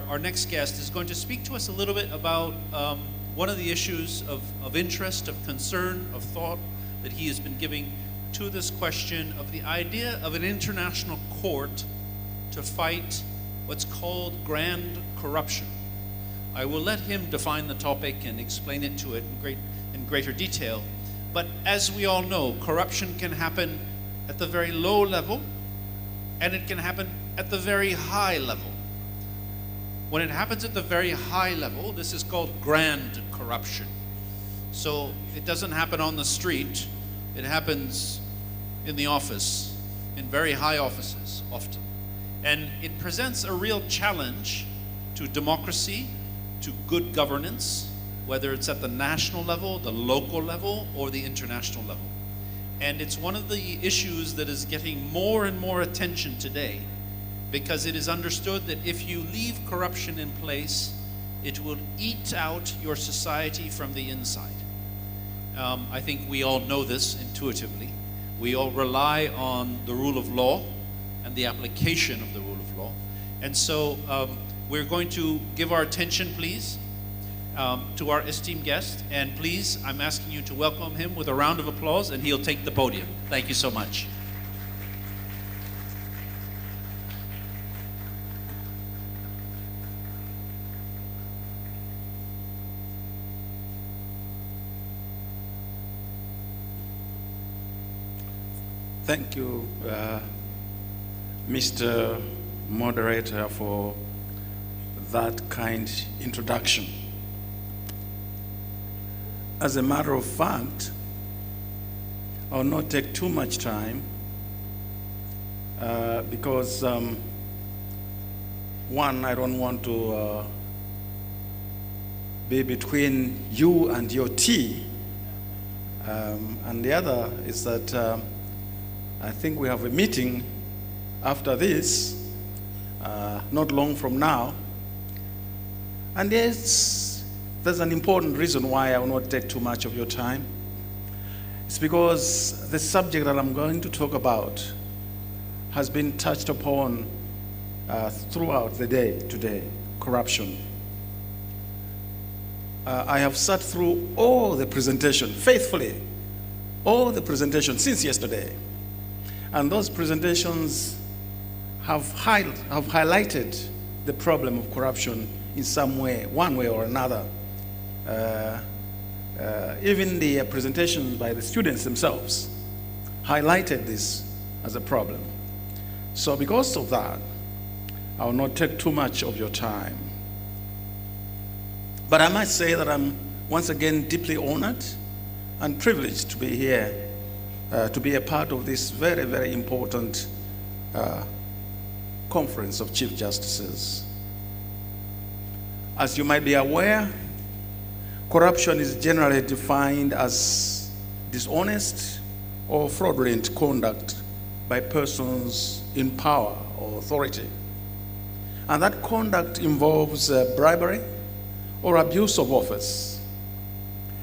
our next guest is going to speak to us a little bit about one of the issues of interest, of concern, of thought that he has been giving to this question of the idea of an international court to fight what's called grand corruption. I will let him define the topic and explain it to it in greater detail. But as we all know, corruption can happen at the very low level, and it can happen at the very high level. When it happens at the very high level, this is called grand corruption. So it doesn't happen on the street, it happens in the office, in very high offices often. And it presents a real challenge to democracy, to good governance, whether it's at the national level, the local level, or the international level. And it's one of the issues that is getting more and more attention today, because it is understood that if you leave corruption in place, it will eat out your society from the inside. I think we all know this intuitively. We all rely on the rule of law and the application of the rule of law. And so we're going to give our attention, please, to our esteemed guest. And please, I'm asking you to welcome him with a round of applause, and he'll take the podium. Thank you so much. Thank you, Mr. Moderator, for that kind introduction. As a matter of fact, I'll not take too much time because one, I don't want to be between you and your tea, and the other is that I think we have a meeting after this, not long from now. And there's an important reason why I will not take too much of your time. It's because the subject that I'm going to talk about has been touched upon throughout the day today, corruption. I have sat through all the presentation, faithfully, all the presentation since yesterday. And those presentations have highlighted the problem of corruption in some way, one way or another. Even the presentations by the students themselves highlighted this as a problem. So because of that, I will not take too much of your time. But I might say that I'm once again deeply honored and privileged to be here, to be a part of this very, very important Conference of Chief Justices. As you might be aware, corruption is generally defined as dishonest or fraudulent conduct by persons in power or authority. And that conduct involves bribery or abuse of office.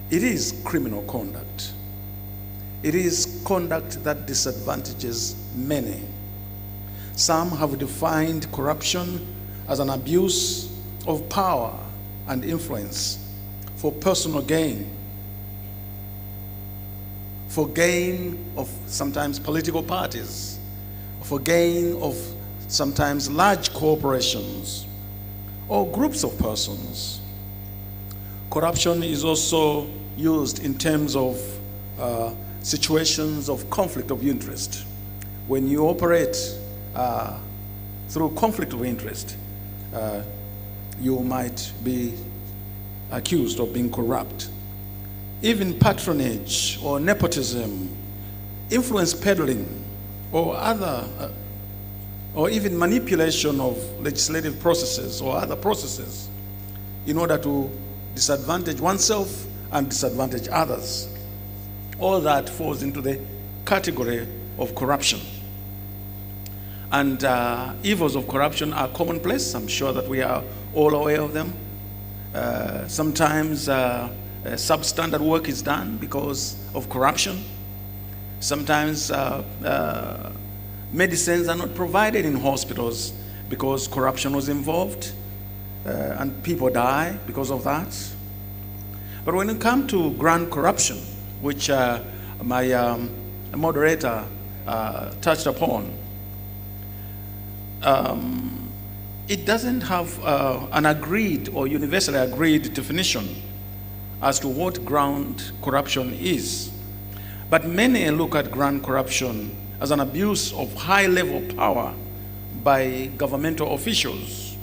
It is criminal conduct. It is conduct that disadvantages many. Some have defined corruption as an abuse of power and influence for personal gain, for gain of sometimes political parties, for gain of sometimes large corporations or groups of persons. Corruption is also used in terms of situations of conflict of interest. When you operate through conflict of interest, you might be accused of being corrupt. Even patronage or nepotism, influence peddling, or other, or even manipulation of legislative processes or other processes in order to disadvantage oneself and disadvantage others. All that falls into the category of corruption. And evils of corruption are commonplace. I'm sure that we are all aware of them. Sometimes substandard work is done because of corruption. Sometimes medicines are not provided in hospitals because corruption was involved. and people die because of that. But when it comes to grand corruption, which my moderator touched upon, it doesn't have an agreed or universally agreed definition as to what grand corruption is. But many look at grand corruption as an abuse of high-level power by governmental officials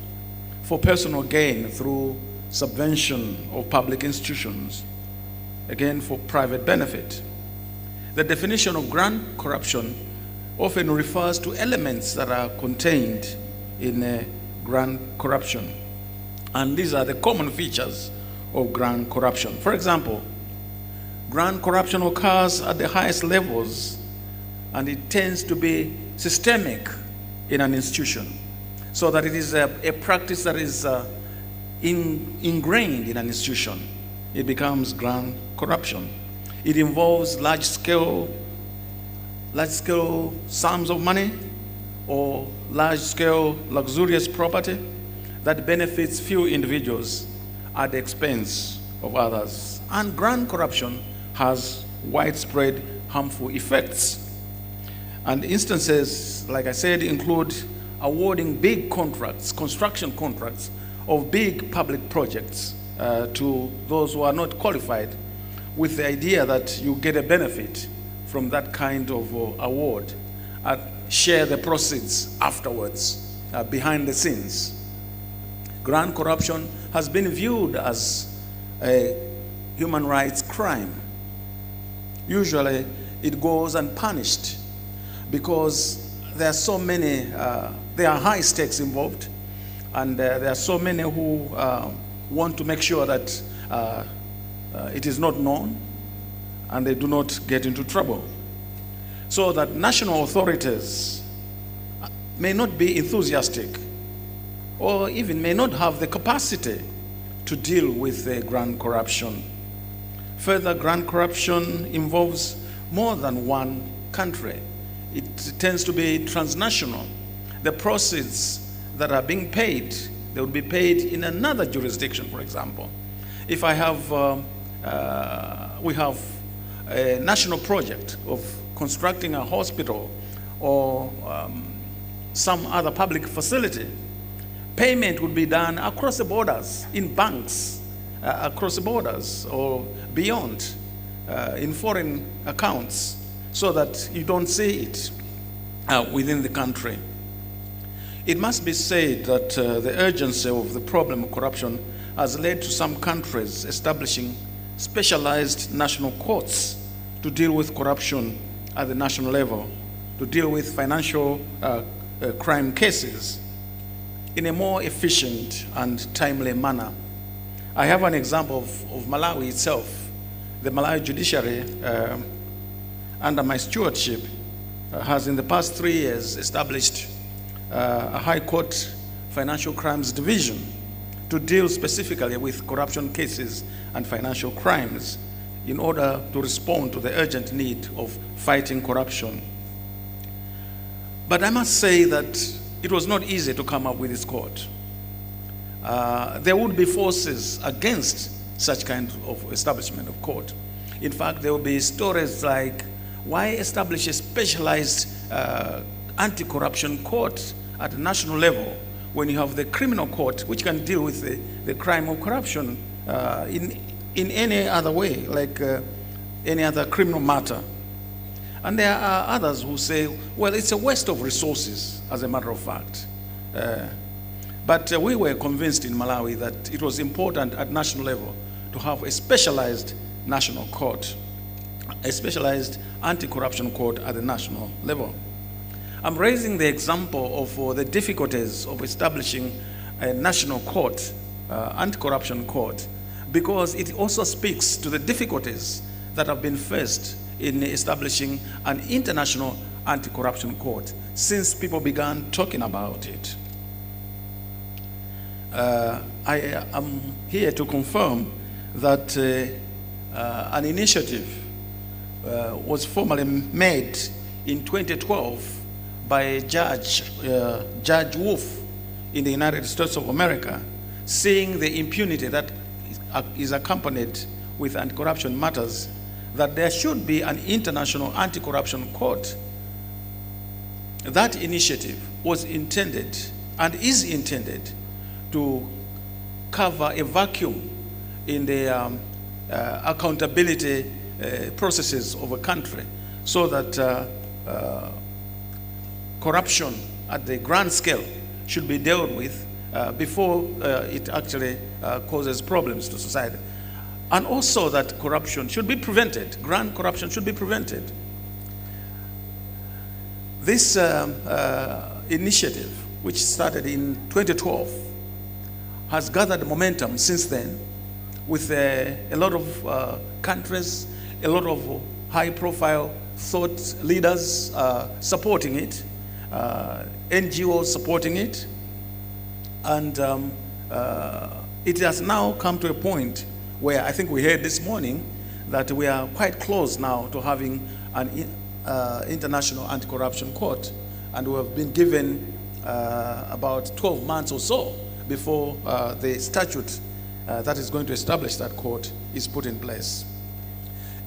for personal gain through subvention of public institutions, again for private benefit. The definition of grand corruption often refers to elements that are contained in grand corruption. And these are the common features of grand corruption. For example, grand corruption occurs at the highest levels, and it tends to be systemic in an institution, so that it is a practice that is ingrained in an institution. It becomes grand corruption. It involves large-scale sums of money or large-scale luxurious property that benefits few individuals at the expense of others. And grand corruption has widespread harmful effects. And instances, like I said, include awarding big contracts, construction contracts of big public projects to those who are not qualified, with the idea that you get a benefit from that kind of award and share the proceeds afterwards, behind the scenes. Grand corruption has been viewed as a human rights crime. Usually it goes unpunished because there are so many, there are high stakes involved, and there are so many who want to make sure that it is not known and they do not get into trouble. So that national authorities may not be enthusiastic or even may not have the capacity to deal with grand corruption. Further, grand corruption involves more than one country. It tends to be transnational. The proceeds that are being paid, they would be paid in another jurisdiction, for example. If I have, we have a national project of constructing a hospital or some other public facility, payment would be done across the borders, in banks, across the borders or beyond, in foreign accounts, so that you don't see it within the country. It must be said that the urgency of the problem of corruption has led to some countries establishing specialized national courts to deal with corruption at the national level, to deal with financial crime cases in a more efficient and timely manner. I have an example of Malawi itself. The Malawi judiciary, under my stewardship, has in the past 3 years established a High Court Financial Crimes Division to deal specifically with corruption cases and financial crimes in order to respond to the urgent need of fighting corruption. But I must say that it was not easy to come up with this court. There would be forces against such kind of establishment of court. In fact, there will be stories like, why establish a specialized anti-corruption court at the national level when you have the criminal court, which can deal with the crime of corruption in any other way, like any other criminal matter. And there are others who say, well, it's a waste of resources, as a matter of fact. But we were convinced in Malawi that it was important at national level to have a specialized national court, a specialized anti-corruption court at the national level. I'm raising the example of the difficulties of establishing a national court, anti-corruption court, because it also speaks to the difficulties that have been faced in establishing an international anti-corruption court since people began talking about it. I am here to confirm that an initiative was formally made in 2012 by Judge Wolf in the United States of America seeing the impunity that is accompanied with anti-corruption matters, that there should be an international anti-corruption court. That initiative was intended and is intended to cover a vacuum in the accountability processes of a country, so that corruption at the grand scale should be dealt with before it actually causes problems to society. And also that corruption should be prevented, grand corruption should be prevented. This initiative, which started in 2012, has gathered momentum since then, with a lot of countries, a lot of high-profile thought leaders supporting it, NGOs supporting it, and it has now come to a point where I think we heard this morning that we are quite close now to having an international anti-corruption court, and we have been given about 12 months or so before the statute that is going to establish that court is put in place.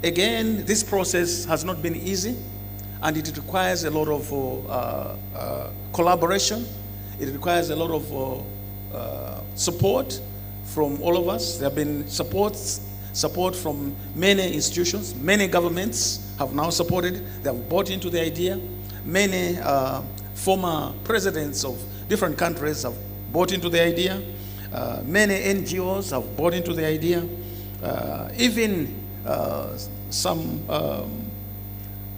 Again, this process has not been easy, and it requires a lot of collaboration. It requires a lot of support from all of us. There have been support from many institutions. Many governments have now supported it. They have bought into the idea. Many former presidents of different countries have bought into the idea. Many NGOs have bought into the idea. Even some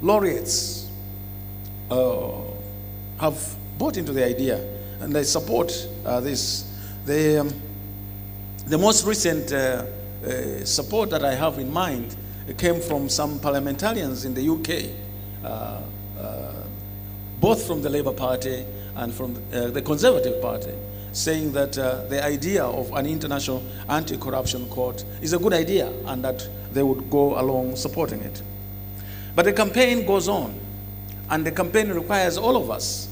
laureates have bought into the idea, and they support this. The most recent support that I have in mind came from some parliamentarians in the UK, both from the Labour Party and from the Conservative Party, saying that the idea of an international anti-corruption court is a good idea and that they would go along supporting it. But the campaign goes on, and the campaign requires all of us.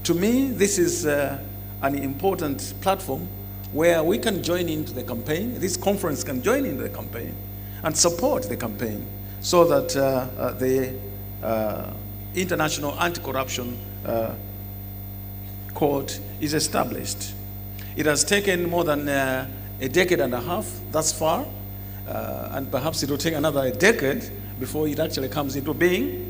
To me, this is an important platform where we can join into the campaign. This conference can join into the campaign and support the campaign, so that the International Anti-Corruption Court is established. It has taken more than a decade and a half thus far, and perhaps it will take another decade before it actually comes into being.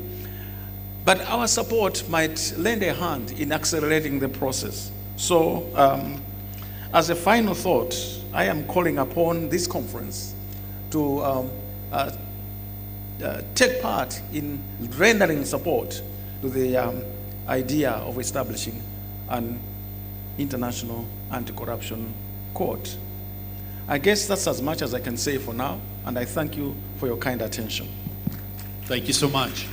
But our support might lend a hand in accelerating the process. So, as a final thought, I am calling upon this conference to take part in rendering support to the idea of establishing an international anti-corruption court. I guess that's as much as I can say for now, and I thank you for your kind attention. Thank you so much.